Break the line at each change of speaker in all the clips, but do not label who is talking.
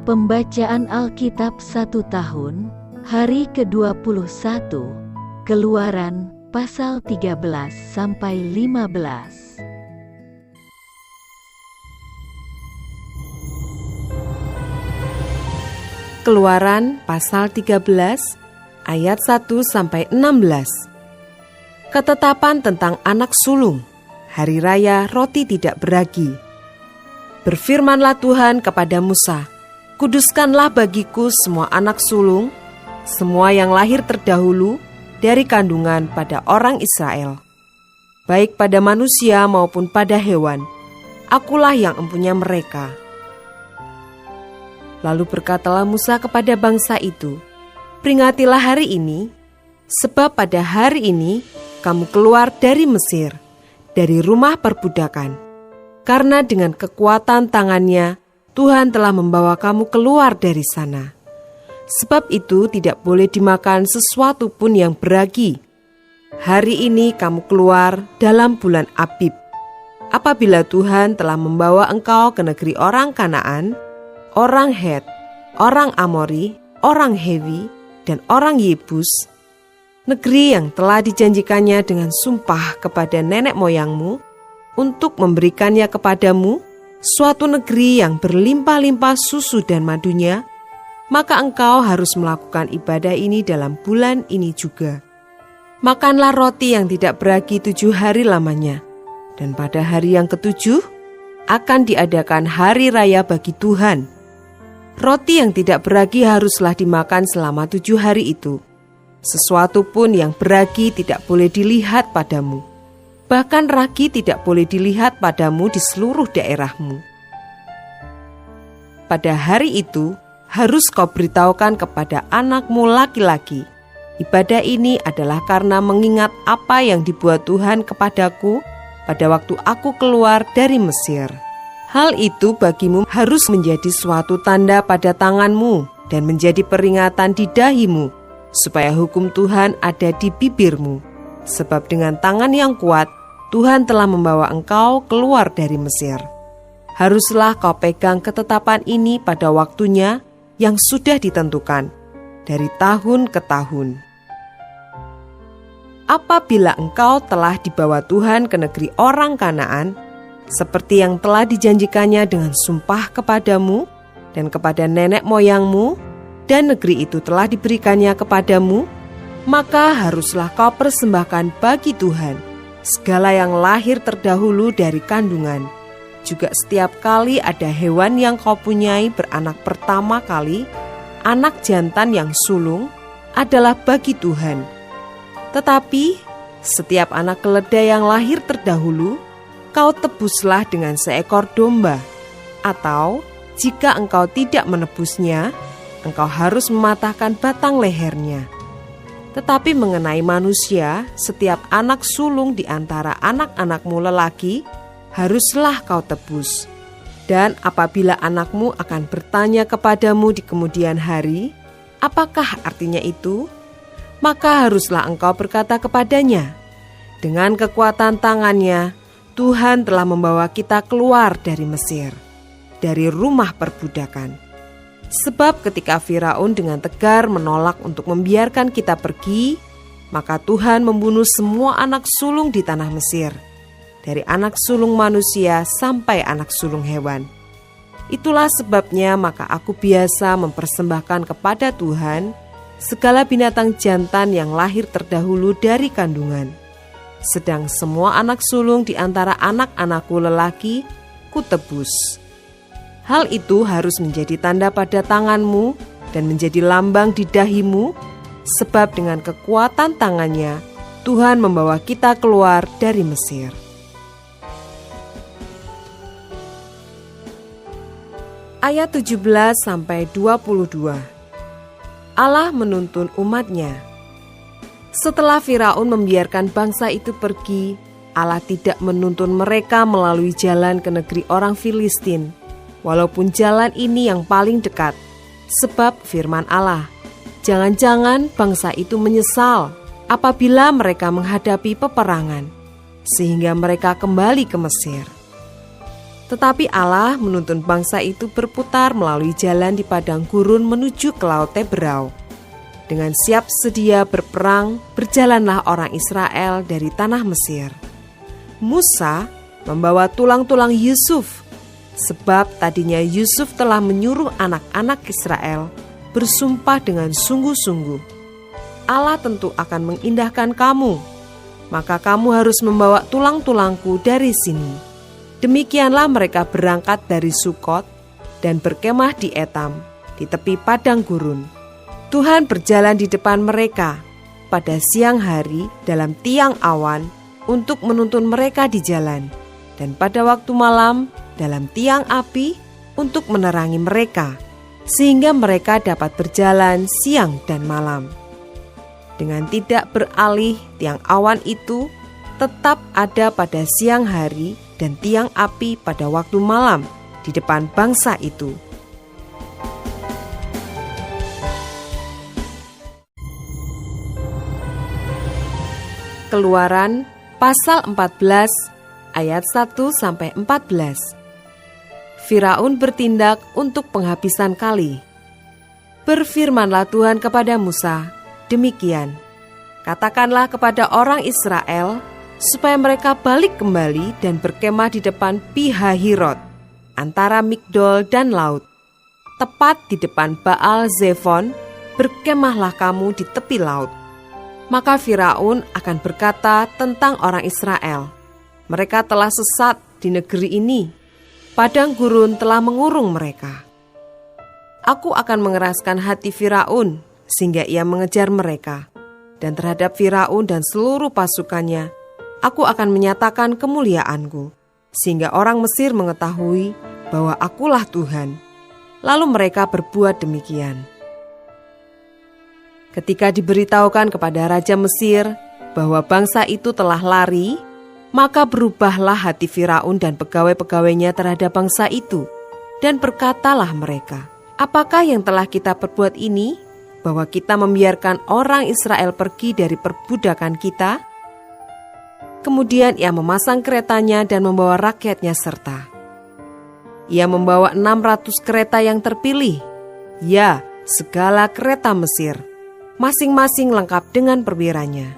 Pembacaan Alkitab 1 tahun, hari ke-21, Keluaran, pasal 13-15.
Keluaran pasal 13 ayat 1-16. Ketetapan tentang anak sulung, hari raya roti tidak beragi. Berfirmanlah Tuhan kepada Musa, kuduskanlah bagiku semua anak sulung, semua yang lahir terdahulu dari kandungan pada orang Israel, baik pada manusia maupun pada hewan. Akulah yang empunya mereka. Lalu berkatalah Musa kepada bangsa itu, peringatilah hari ini, sebab pada hari ini kamu keluar dari Mesir, dari rumah perbudakan. Karena dengan kekuatan tangannya, Tuhan telah membawa kamu keluar dari sana. Sebab itu tidak boleh dimakan sesuatu pun yang beragi. Hari ini kamu keluar dalam bulan Abib. Apabila Tuhan telah membawa engkau ke negeri orang Kanaan, orang Het, orang Amori, orang Hewi, dan orang Yebus, negeri yang telah dijanjikannya dengan sumpah kepada nenek moyangmu, untuk memberikannya kepadamu, suatu negeri yang berlimpah-limpah susu dan madunya, maka engkau harus melakukan ibadah ini dalam bulan ini juga. Makanlah roti yang tidak beragi 7 hari lamanya, dan pada hari yang ke-7 akan diadakan hari raya bagi Tuhan. Roti yang tidak beragi haruslah dimakan selama 7 hari itu. Sesuatu pun yang beragi tidak boleh dilihat padamu. Bahkan ragi tidak boleh dilihat padamu di seluruh daerahmu. Pada hari itu harus kau beritahukan kepada anakmu laki-laki, ibadah ini adalah karena mengingat apa yang dibuat Tuhan kepadaku pada waktu aku keluar dari Mesir. Hal itu bagimu harus menjadi suatu tanda pada tanganmu dan menjadi peringatan di dahimu, supaya hukum Tuhan ada di bibirmu. Sebab dengan tangan yang kuat, Tuhan telah membawa engkau keluar dari Mesir. Haruslah kau pegang ketetapan ini pada waktunya yang sudah ditentukan, dari tahun ke tahun. Apabila engkau telah dibawa Tuhan ke negeri orang Kanaan, seperti yang telah dijanjikannya dengan sumpah kepadamu dan kepada nenek moyangmu, dan negeri itu telah diberikannya kepadamu, maka haruslah kau persembahkan bagi Tuhan segala yang lahir terdahulu dari kandungan. Juga setiap kali ada hewan yang kau punyai beranak pertama kali, anak jantan yang sulung adalah bagi Tuhan. Tetapi setiap anak keledai yang lahir terdahulu, kau tebuslah dengan seekor domba, atau jika engkau tidak menebusnya, engkau harus mematahkan batang lehernya. Tetapi mengenai manusia, setiap anak sulung di antara anak-anakmu lelaki, haruslah kau tebus. Dan apabila anakmu akan bertanya kepadamu di kemudian hari, apakah artinya itu? Maka haruslah engkau berkata kepadanya, dengan kekuatan tangannya, Tuhan telah membawa kita keluar dari Mesir, dari rumah perbudakan. Sebab ketika Firaun dengan tegar menolak untuk membiarkan kita pergi, maka Tuhan membunuh semua anak sulung di tanah Mesir, dari anak sulung manusia sampai anak sulung hewan. Itulah sebabnya maka aku biasa mempersembahkan kepada Tuhan segala binatang jantan yang lahir terdahulu dari kandungan. Sedang semua anak sulung di antara anak-anakku lelaki kutebus. Hal itu harus menjadi tanda pada tanganmu dan menjadi lambang di dahimu, sebab dengan kekuatan tangannya Tuhan membawa kita keluar dari Mesir. Ayat 17-22. Allah menuntun umatnya. Setelah Firaun membiarkan bangsa itu pergi, Allah tidak menuntun mereka melalui jalan ke negeri orang Filistin, walaupun jalan ini yang paling dekat. Sebab firman Allah, jangan-jangan bangsa itu menyesal apabila mereka menghadapi peperangan, sehingga mereka kembali ke Mesir. Tetapi Allah menuntun bangsa itu berputar melalui jalan di padang gurun menuju ke Laut Teberau. Dengan siap sedia berperang, berjalanlah orang Israel dari tanah Mesir. Musa membawa tulang-tulang Yusuf, sebab tadinya Yusuf telah menyuruh anak-anak Israel bersumpah dengan sungguh-sungguh, Allah tentu akan mengindahkan kamu, maka kamu harus membawa tulang-tulangku dari sini. Demikianlah mereka berangkat dari Sukot dan berkemah di Etam, di tepi padang gurun. Tuhan berjalan di depan mereka pada siang hari dalam tiang awan untuk menuntun mereka di jalan, dan pada waktu malam dalam tiang api untuk menerangi mereka, sehingga mereka dapat berjalan siang dan malam. Dengan tidak beralih, tiang awan itu tetap ada pada siang hari dan tiang api pada waktu malam di depan bangsa itu. Keluaran pasal 14 ayat 1-14. Firaun bertindak untuk penghabisan kali. Berfirmanlah Tuhan kepada Musa, demikian, katakanlah kepada orang Israel supaya mereka balik kembali dan berkemah di depan Pi-hahirot, antara Migdol dan laut. Tepat di depan Baal Zefon, berkemahlah kamu di tepi laut. Maka Firaun akan berkata tentang orang Israel, mereka telah sesat di negeri ini, padang gurun telah mengurung mereka. Aku akan mengeraskan hati Firaun, sehingga ia mengejar mereka. Dan terhadap Firaun dan seluruh pasukannya, aku akan menyatakan kemuliaanku, sehingga orang Mesir mengetahui bahwa akulah Tuhan. Lalu mereka berbuat demikian. Ketika diberitahukan kepada Raja Mesir bahwa bangsa itu telah lari, maka berubahlah hati Firaun dan pegawai-pegawainya terhadap bangsa itu, dan berkatalah mereka, apakah yang telah kita perbuat ini, bahwa kita membiarkan orang Israel pergi dari perbudakan kita? Kemudian ia memasang keretanya dan membawa rakyatnya serta. Ia membawa 600 kereta yang terpilih, ya, segala kereta Mesir, masing-masing lengkap dengan perwiranya.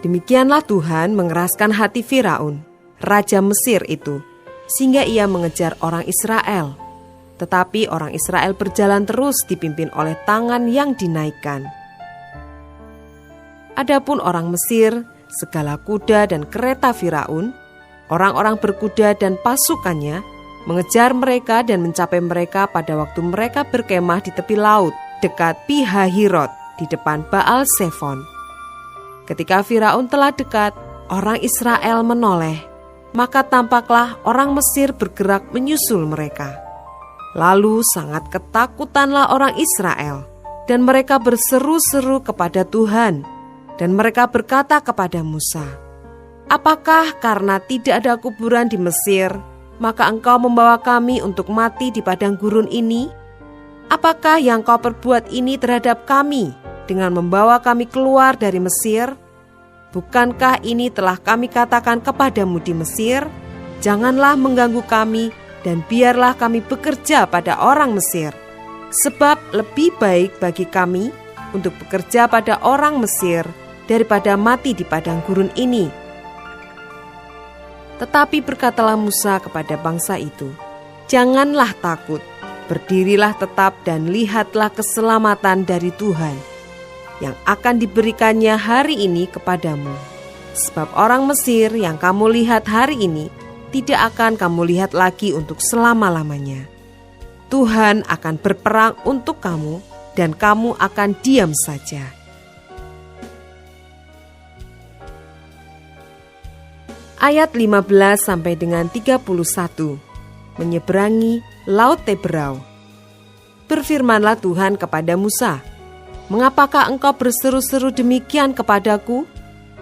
Demikianlah Tuhan mengeraskan hati Firaun, Raja Mesir itu, sehingga ia mengejar orang Israel. Tetapi orang Israel berjalan terus dipimpin oleh tangan yang dinaikkan. Adapun orang Mesir, segala kuda dan kereta Firaun, orang-orang berkuda dan pasukannya, mengejar mereka dan mencapai mereka pada waktu mereka berkemah di tepi laut, dekat Pi-hahirot, di depan Baal Zefon. Ketika Firaun telah dekat, orang Israel menoleh, maka tampaklah orang Mesir bergerak menyusul mereka. Lalu sangat ketakutanlah orang Israel, dan mereka berseru-seru kepada Tuhan. Dan mereka berkata kepada Musa, apakah karena tidak ada kuburan di Mesir, maka engkau membawa kami untuk mati di padang gurun ini? Apakah yang kau perbuat ini terhadap kami dengan membawa kami keluar dari Mesir? Bukankah ini telah kami katakan kepadamu di Mesir? Janganlah mengganggu kami dan biarlah kami bekerja pada orang Mesir. Sebab lebih baik bagi kami untuk bekerja pada orang Mesir daripada mati di padang gurun ini. Tetapi berkatalah Musa kepada bangsa itu, janganlah takut, berdirilah tetap dan lihatlah keselamatan dari Tuhan yang akan diberikannya hari ini kepadamu. Sebab orang Mesir yang kamu lihat hari ini tidak akan kamu lihat lagi untuk selama-lamanya. Tuhan akan berperang untuk kamu dan kamu akan diam saja. Ayat 15 sampai dengan 31. Menyeberangi Laut Teberau. Berfirmanlah Tuhan kepada Musa, mengapakah engkau berseru-seru demikian kepadaku?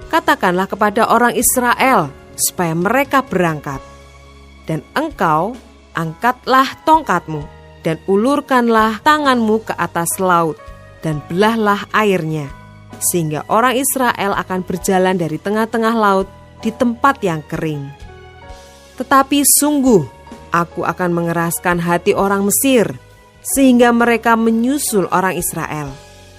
Katakanlah kepada orang Israel supaya mereka berangkat. Dan engkau angkatlah tongkatmu dan ulurkanlah tanganmu ke atas laut dan belahlah airnya, sehingga orang Israel akan berjalan dari tengah-tengah laut di tempat yang kering. Tetapi sungguh, Aku akan mengeraskan hati orang Mesir, sehingga mereka menyusul orang Israel.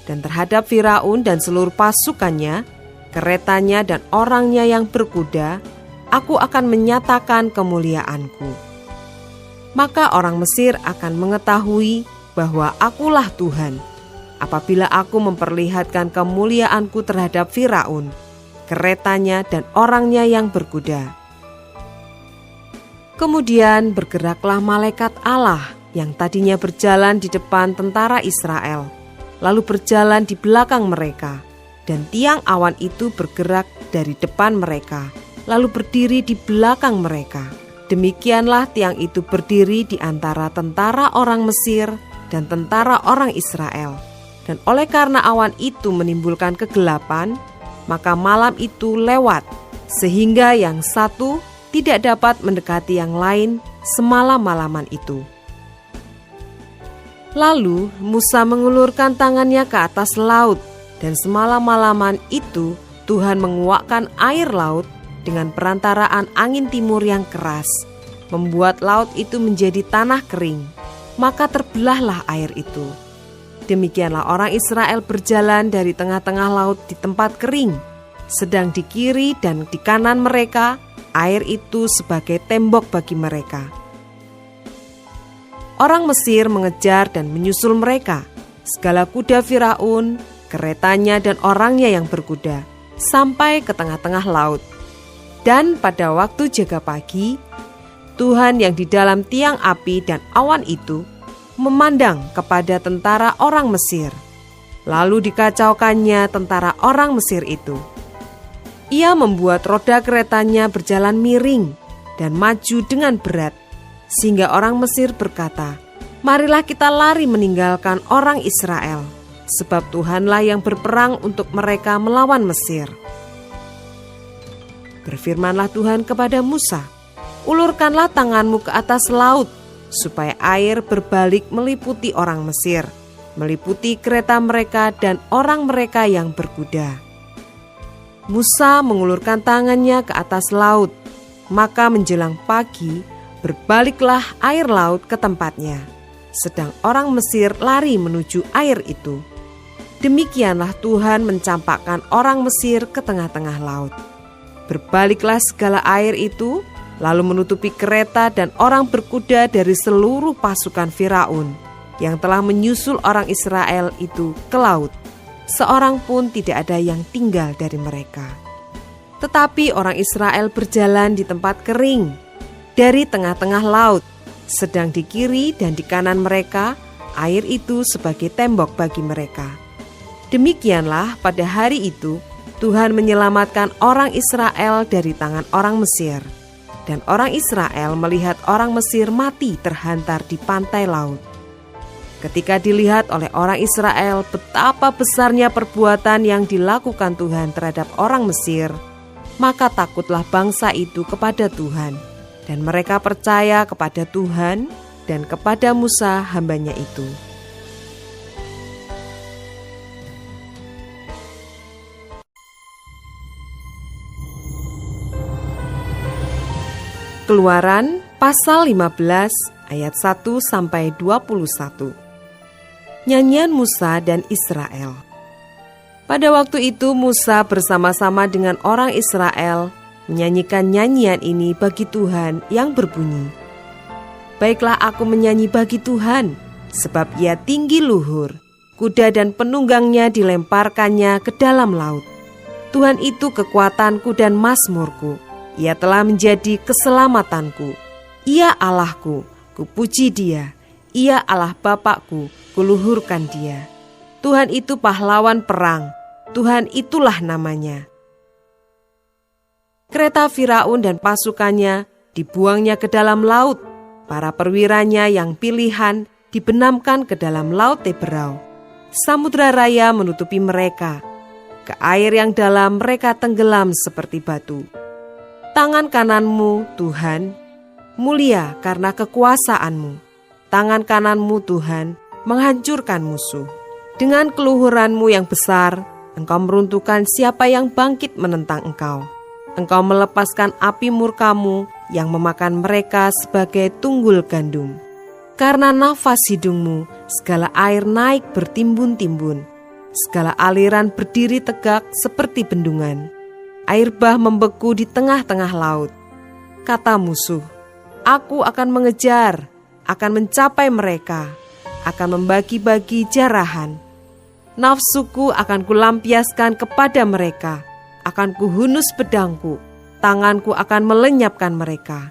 Dan terhadap Firaun dan seluruh pasukannya, keretanya dan orangnya yang berkuda, aku akan menyatakan kemuliaanku. Maka orang Mesir akan mengetahui bahwa akulah Tuhan, apabila aku memperlihatkan kemuliaanku terhadap Firaun, keretanya dan orangnya yang berkuda. Kemudian bergeraklah malaikat Allah yang tadinya berjalan di depan tentara Israel, lalu berjalan di belakang mereka, dan tiang awan itu bergerak dari depan mereka, lalu berdiri di belakang mereka. Demikianlah tiang itu berdiri di antara tentara orang Mesir dan tentara orang Israel. Dan oleh karena awan itu menimbulkan kegelapan, maka malam itu lewat, sehingga yang satu tidak dapat mendekati yang lain semalam-malaman itu. Lalu Musa mengulurkan tangannya ke atas laut, dan semalam-malaman itu Tuhan menguakkan air laut dengan perantaraan angin timur yang keras, membuat laut itu menjadi tanah kering, maka terbelahlah air itu. Demikianlah orang Israel berjalan dari tengah-tengah laut di tempat kering, sedang di kiri dan di kanan mereka air itu sebagai tembok bagi mereka. Orang Mesir mengejar dan menyusul mereka, segala kuda Firaun, keretanya dan orangnya yang berkuda, sampai ke tengah-tengah laut. Dan pada waktu jaga pagi, Tuhan yang di dalam tiang api dan awan itu memandang kepada tentara orang Mesir, lalu dikacaukannya tentara orang Mesir itu. Ia membuat roda keretanya berjalan miring dan maju dengan berat, sehingga orang Mesir berkata, "Marilah kita lari meninggalkan orang Israel, sebab Tuhanlah yang berperang untuk mereka melawan Mesir." Berfirmanlah Tuhan kepada Musa, "Ulurkanlah tanganmu ke atas laut, supaya air berbalik meliputi orang Mesir, meliputi kereta mereka dan orang mereka yang berkuda." Musa mengulurkan tangannya ke atas laut, maka menjelang pagi berbaliklah air laut ke tempatnya, sedang orang Mesir lari menuju air itu. Demikianlah Tuhan mencampakkan orang Mesir ke tengah-tengah laut. Berbaliklah segala air itu, lalu menutupi kereta dan orang berkuda dari seluruh pasukan Firaun yang telah menyusul orang Israel itu ke laut. Seorang pun tidak ada yang tinggal dari mereka. Tetapi orang Israel berjalan di tempat kering, dari tengah-tengah laut, sedang di kiri dan di kanan mereka, air itu sebagai tembok bagi mereka. Demikianlah pada hari itu, Tuhan menyelamatkan orang Israel dari tangan orang Mesir. Dan orang Israel melihat orang Mesir mati terhantar di pantai laut. Ketika dilihat oleh orang Israel betapa besarnya perbuatan yang dilakukan Tuhan terhadap orang Mesir, maka takutlah bangsa itu kepada Tuhan, dan mereka percaya kepada Tuhan dan kepada Musa hambanya itu. Keluaran pasal 15 ayat 1-21. Nyanyian Musa dan Israel. Pada waktu itu Musa bersama-sama dengan orang Israel menyanyikan nyanyian ini bagi Tuhan yang berbunyi, "Baiklah aku menyanyi bagi Tuhan, sebab ia tinggi luhur, kuda dan penunggangnya dilemparkannya ke dalam laut. Tuhan itu kekuatanku dan mazmurku, ia telah menjadi keselamatanku. Ia Allahku, kupuji dia, ia Allah Bapakku, kuluhurkan dia. Tuhan itu pahlawan perang, Tuhan itulah namanya." Kereta Firaun dan pasukannya dibuangnya ke dalam laut, para perwiranya yang pilihan dibenamkan ke dalam laut Teberau. Samudra raya menutupi mereka, ke air yang dalam mereka tenggelam seperti batu. Tangan kananmu, Tuhan, mulia karena kekuasaanmu. Tangan kananmu, Tuhan, menghancurkan musuh. Dengan keluhuranmu yang besar, Engkau meruntuhkan siapa yang bangkit menentang Engkau. Engkau melepaskan api murkamu yang memakan mereka sebagai tunggul gandum. Karena nafas hidungmu, segala air naik bertimbun-timbun. Segala aliran berdiri tegak seperti bendungan. Air bah membeku di tengah-tengah laut. Kata musuh, aku akan mengejar, akan mencapai mereka, akan membagi-bagi jarahan. Nafsuku akan kulampiaskan kepada mereka, akan kuhunus pedangku, tanganku akan melenyapkan mereka.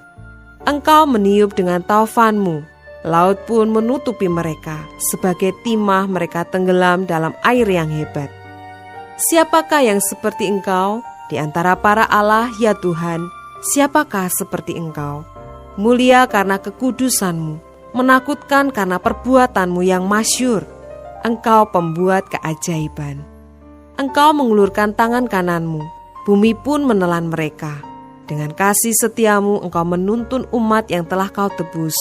Engkau meniup dengan taufanmu, laut pun menutupi mereka, sebagai timah mereka tenggelam dalam air yang hebat. Siapakah yang seperti Engkau di antara para Allah, ya Tuhan? Siapakah seperti Engkau? Mulia karena kekudusanmu, menakutkan karena perbuatanmu yang masyhur. Engkau pembuat keajaiban. Engkau mengulurkan tangan kananmu, bumi pun menelan mereka. Dengan kasih setiamu engkau menuntun umat yang telah kau tebus.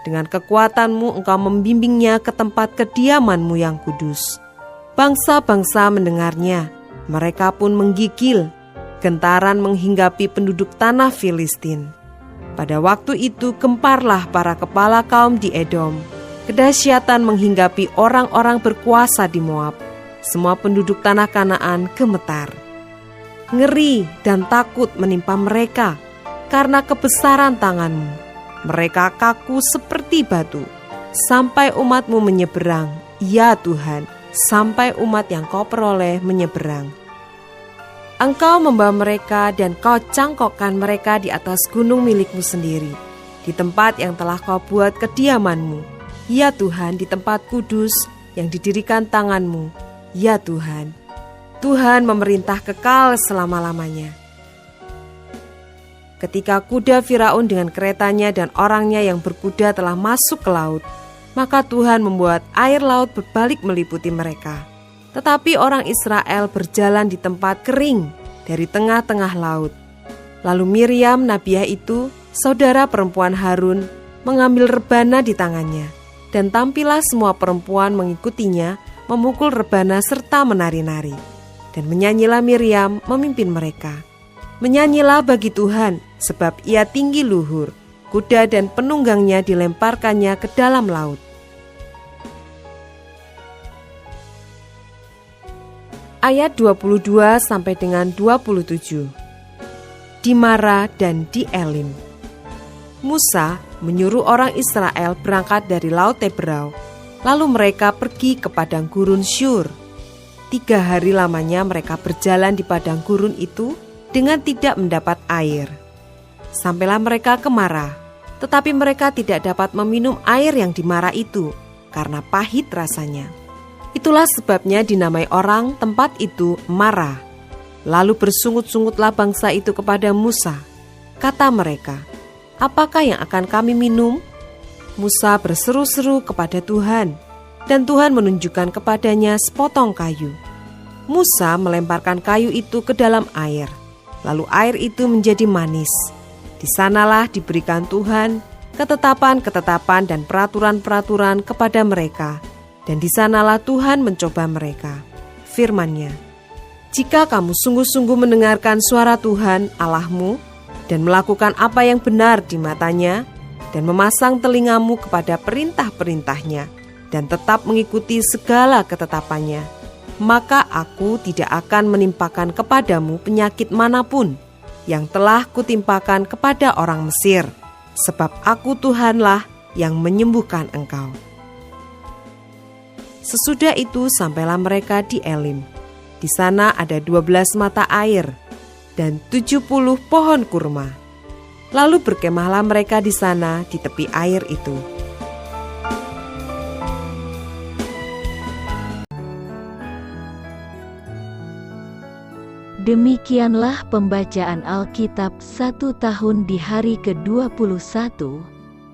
Dengan kekuatanmu engkau membimbingnya ke tempat kediamanmu yang kudus. Bangsa-bangsa mendengarnya, mereka pun menggigil. Gentaran menghinggapi penduduk tanah Filistin. Pada waktu itu gemparlah para kepala kaum di Edom. Kedahsyatan menghinggapi orang-orang berkuasa di Moab. Semua penduduk tanah Kanaan gemetar. Ngeri dan takut menimpa mereka karena kebesaran tanganmu. Mereka kaku seperti batu. Sampai umatmu menyeberang, ya Tuhan, sampai umat yang kau peroleh menyeberang. Engkau membawa mereka dan kau cangkokkan mereka di atas gunung milikmu sendiri, di tempat yang telah kau buat kediamanmu. Ya Tuhan, di tempat kudus yang didirikan tanganmu. Ya Tuhan, Tuhan memerintah kekal selama-lamanya. Ketika kuda Firaun dengan keretanya dan orangnya yang berkuda telah masuk ke laut, maka Tuhan membuat air laut berbalik meliputi mereka. Tetapi orang Israel berjalan di tempat kering dari tengah-tengah laut. Lalu Miriam nabiah itu, saudara perempuan Harun, mengambil rebana di tangannya. Dan tampillah semua perempuan mengikutinya, memukul rebana serta menari-nari. Dan menyanyilah Miriam memimpin mereka. Menyanyilah bagi Tuhan, sebab ia tinggi luhur. Kuda dan penunggangnya dilemparkannya ke dalam laut. Ayat 22 sampai dengan 27. Di Mara dan di Elim. Musa menyuruh orang Israel berangkat dari Laut Teberau, lalu mereka pergi ke padang gurun Syur. 3 hari lamanya mereka berjalan di padang gurun itu dengan tidak mendapat air. Sampailah mereka ke Mara, tetapi mereka tidak dapat meminum air yang di Mara itu, karena pahit rasanya. Itulah sebabnya dinamai orang tempat itu Mara. Lalu bersungut-sungutlah bangsa itu kepada Musa. Kata mereka, apakah yang akan kami minum? Musa berseru-seru kepada Tuhan, dan Tuhan menunjukkan kepadanya sepotong kayu. Musa melemparkan kayu itu ke dalam air, lalu air itu menjadi manis. Di sanalah diberikan Tuhan ketetapan-ketetapan dan peraturan-peraturan kepada mereka, dan di sanalah Tuhan mencoba mereka. Firman-Nya, jika kamu sungguh-sungguh mendengarkan suara Tuhan Allahmu, dan melakukan apa yang benar di matanya, dan memasang telingamu kepada perintah-perintahnya, dan tetap mengikuti segala ketetapannya, maka aku tidak akan menimpakan kepadamu penyakit manapun yang telah kutimpakan kepada orang Mesir, sebab aku Tuhanlah yang menyembuhkan engkau. Sesudah itu sampailah mereka di Elim. Di sana ada 12 mata air dan 70 pohon kurma. Lalu berkemahlah mereka di sana di tepi air itu.
Demikianlah pembacaan Alkitab 1 tahun di hari ke-21.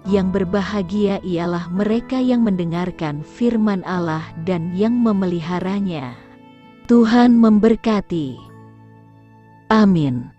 Yang berbahagia ialah mereka yang mendengarkan firman Allah dan yang memeliharanya. Tuhan memberkati. Amin.